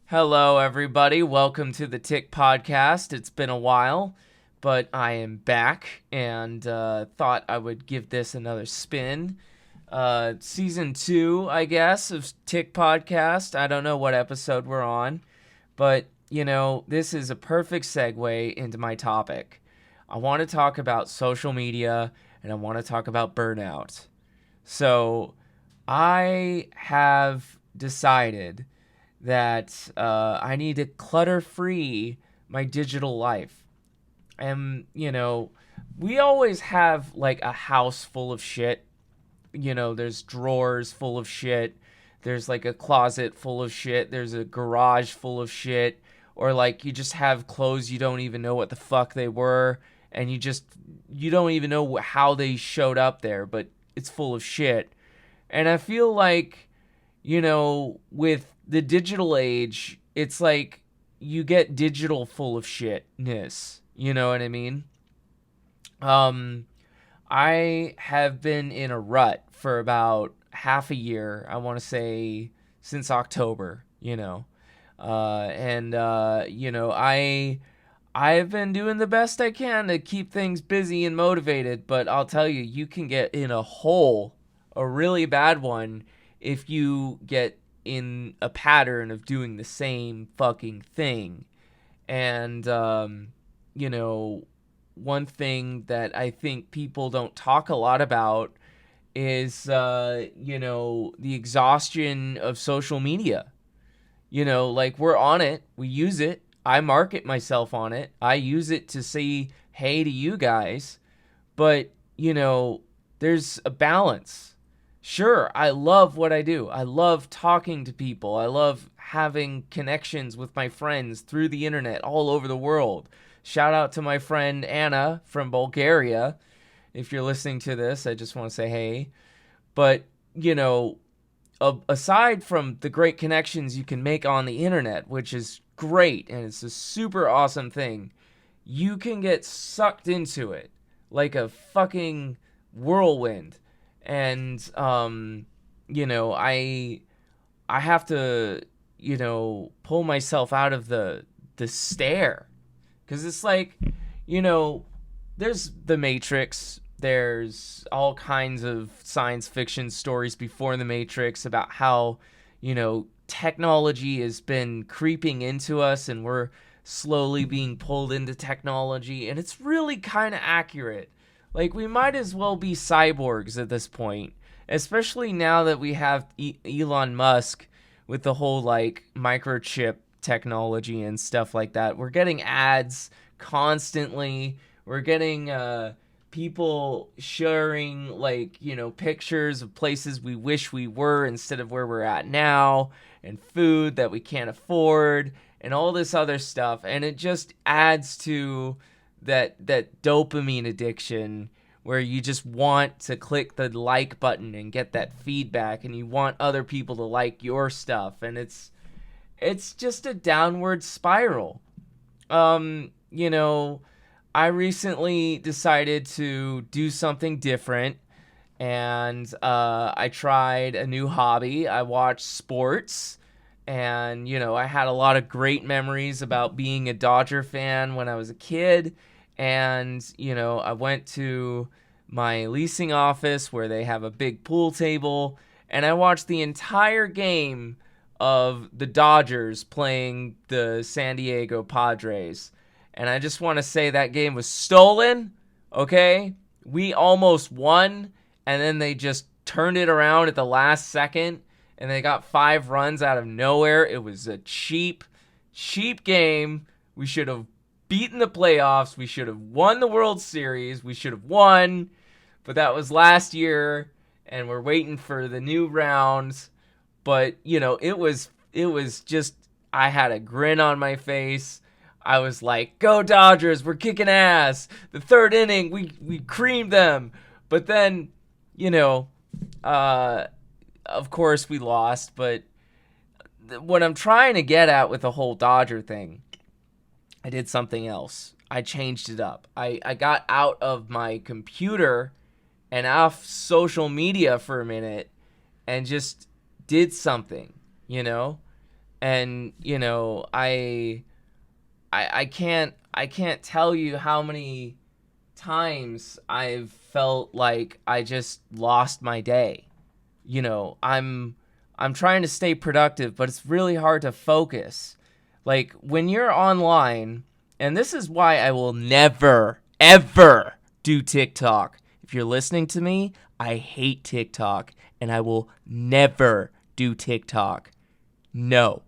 Hello, everybody. Welcome to the TICPodcast. It's been a while, but I am back and thought I would give this another spin. Season 2, I guess, of TICPodcast. I don't know what episode we're on, but, this is a perfect segue into my topic. I want to talk about social media and I want to talk about burnout. So, I have decided that I need to clutter free my digital life. And, we always have like a house full of shit. There's drawers full of shit. There's like a closet full of shit. There's a garage full of shit. Or like you just have clothes you don't even know what the fuck they were. And you don't even know how they showed up there, but it's full of shit. And I feel like, with the digital age, it's like you get digital full of shitness. You know what I mean? Um, I have been in a rut for about half a year. I want to say since October. I've been doing the best I can to keep things busy and motivated, but I'll tell you, you can get in a hole, a really bad one, if you get in a pattern of doing the same fucking thing. And, one thing that I think people don't talk a lot about is, the exhaustion of social media. Like we're on it, we use it. I market myself on it. I use it to say hey to you guys. But, there's a balance. Sure, I love what I do. I love talking to people. I love having connections with my friends through the internet all over the world. Shout out to my friend Anna from Bulgaria. If you're listening to this, I just want to say hey. But, aside from the great connections you can make on the internet, which is great and it's a super awesome thing, you can get sucked into it like a fucking whirlwind. And I have to pull myself out of the stare, because it's like, there's the Matrix. There's all kinds of science fiction stories before the Matrix about how, technology has been creeping into us and we're slowly being pulled into technology. And it's really kind of accurate. Like, we might as well be cyborgs at this point, especially now that we have Elon Musk with the whole, like, microchip technology and stuff like that. We're getting ads constantly. We're getting people sharing, like, pictures of places we wish we were instead of where we're at now, and food that we can't afford, and all this other stuff. And it just adds to that dopamine addiction where you just want to click the like button and get that feedback, and you want other people to like your stuff, and it's just a downward spiral. I recently decided to do something different, and I tried a new hobby. I watched sports, and I had a lot of great memories about being a Dodger fan when I was a kid. And I went to my leasing office where they have a big pool table, and I watched the entire game of the Dodgers playing the San Diego Padres. And I just want to say that game was stolen, okay? We almost won, and then they just turned it around at the last second, and they got 5 runs out of nowhere. It was a cheap game. We should have beaten the playoffs. We should have won the World Series. We should have won, but that was last year, and we're waiting for the new rounds. But, it was just, I had a grin on my face. I was like, go Dodgers, we're kicking ass. The third inning, we creamed them. But then, of course we lost. But what I'm trying to get at with the whole Dodger thing, I did something else. I changed it up. I got out of my computer and off social media for a minute and just did something, And, I can't tell you how many times I've felt like I just lost my day. I'm trying to stay productive, but it's really hard to focus. Like when you're online, and this is why I will never ever do TikTok. If you're listening to me, I hate TikTok and I will never do TikTok. No.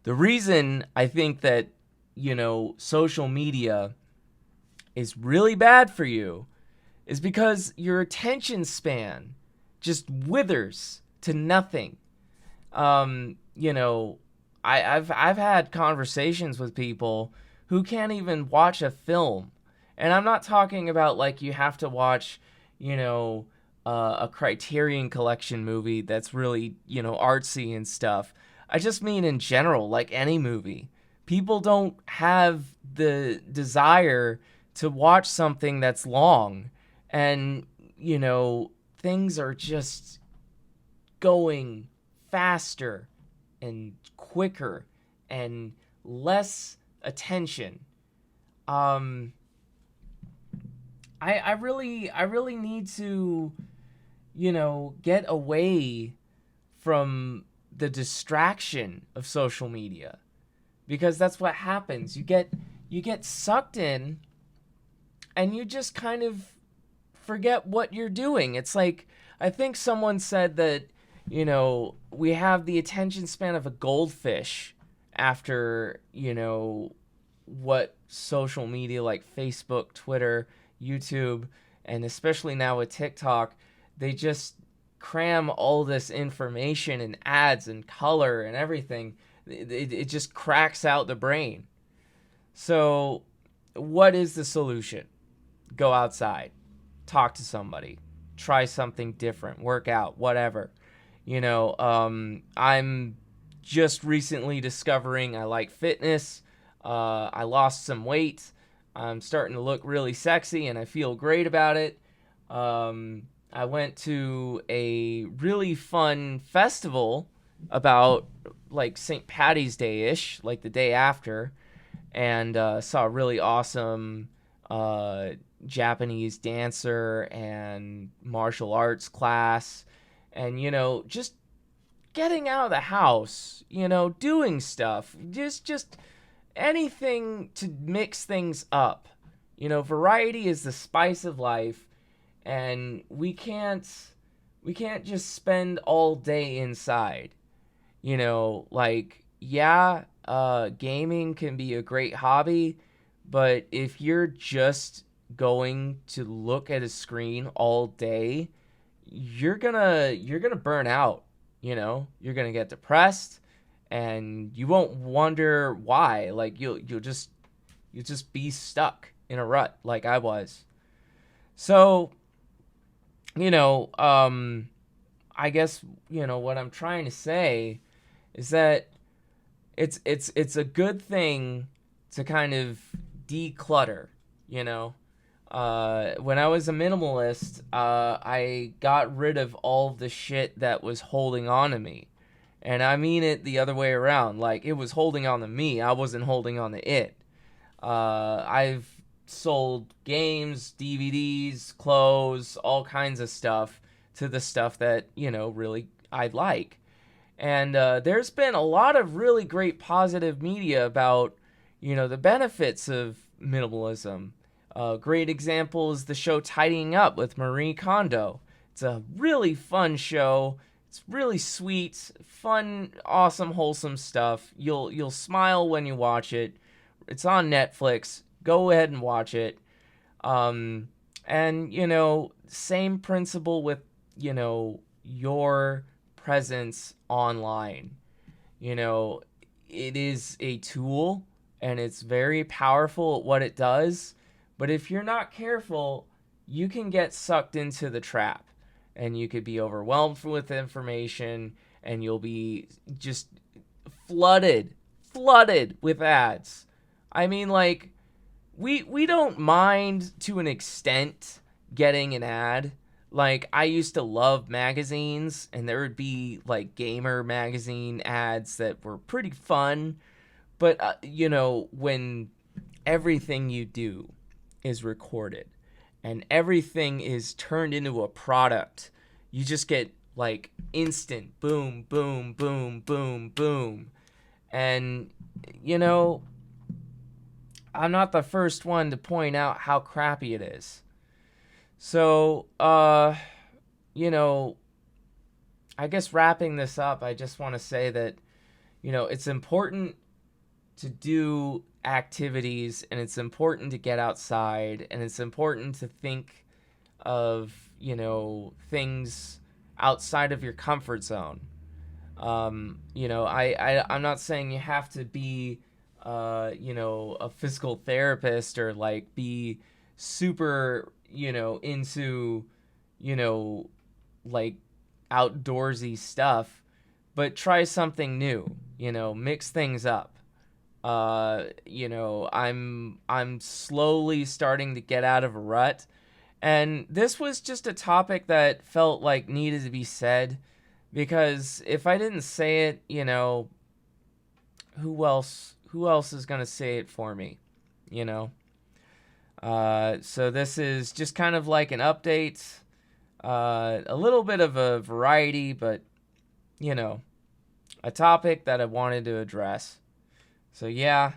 The reason I think that, social media is really bad for you is because your attention span just withers to nothing. I've had conversations with people who can't even watch a film. And I'm not talking about like you have to watch, a Criterion Collection movie that's really, artsy and stuff. I just mean in general, like any movie. People don't have the desire to watch something that's long. And, things are just going faster and quicker and less attention. I really need to, get away from the distraction of social media, because that's what happens. You get sucked in and you just kind of forget what you're doing. It's like, I think someone said that, we have the attention span of a goldfish after, what social media like Facebook, Twitter, YouTube, and especially now with TikTok, they just cram all this information and ads and color and everything. It just cracks out the brain. So what is the solution? Go outside, talk to somebody, try something different, work out, whatever. I'm just recently discovering I like fitness. I lost some weight. I'm starting to look really sexy and I feel great about it. I went to a really fun festival about like St. Patty's Day-ish, like the day after, and saw a really awesome Japanese dancer and martial arts class. And, just getting out of the house, doing stuff, just anything to mix things up. Variety is the spice of life, and we can't just spend all day inside. Gaming can be a great hobby, but if you're just going to look at a screen all day, you're gonna burn out. You're gonna get depressed, and you won't wonder why. Like you'll just be stuck in a rut like I was. So, I guess, what I'm trying to say is that it's a good thing to kind of declutter, when I was a minimalist, I got rid of all the shit that was holding on to me. And I mean it the other way around. Like, it was holding on to me. I wasn't holding on to it. I've sold games, DVDs, clothes, all kinds of stuff to the stuff that, really I like. And there's been a lot of really great positive media about, the benefits of minimalism. A great example is the show Tidying Up with Marie Kondo. It's a really fun show. It's really sweet, fun, awesome, wholesome stuff. You'll smile when you watch it. It's on Netflix. Go ahead and watch it. And, same principle with, your presence online. It is a tool, and it's very powerful at what it does. But if you're not careful, you can get sucked into the trap, and you could be overwhelmed with information, and you'll be just flooded with ads. I mean, like, we don't mind to an extent getting an ad. Like, I used to love magazines, and there would be, like, gamer magazine ads that were pretty fun. But, when everything you do is recorded and everything is turned into a product, you just get, like, instant boom, boom, boom, boom, boom. And, I'm not the first one to point out how crappy it is. So, I guess wrapping this up, I just want to say that, it's important to do activities, and it's important to get outside, and it's important to think of, things outside of your comfort zone. I'm not saying you have to be, a physical therapist or like be super, into, like outdoorsy stuff, but try something new, mix things up. I'm slowly starting to get out of a rut, and this was just a topic that felt like needed to be said, because if I didn't say it, who else is going to say it for me, you know? So this is just kind of like an update, a little bit of a variety, but, a topic that I wanted to address. So yeah,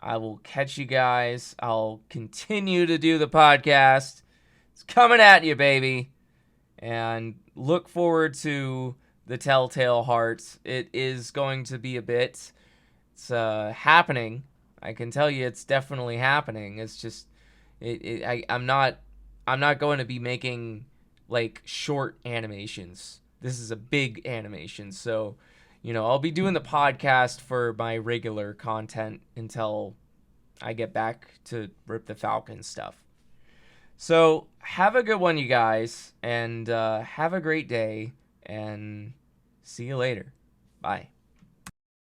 I will catch you guys. I'll continue to do the podcast. It's coming at you, baby. And look forward to the Telltale Heart. It is going to be a bit. It's happening. I can tell you it's definitely happening. It's just I'm not going to be making like short animations. This is a big animation. So, I'll be doing the podcast for my regular content until I get back to Rip the Falcon stuff. So have a good one, you guys, and have a great day, and see you later. Bye.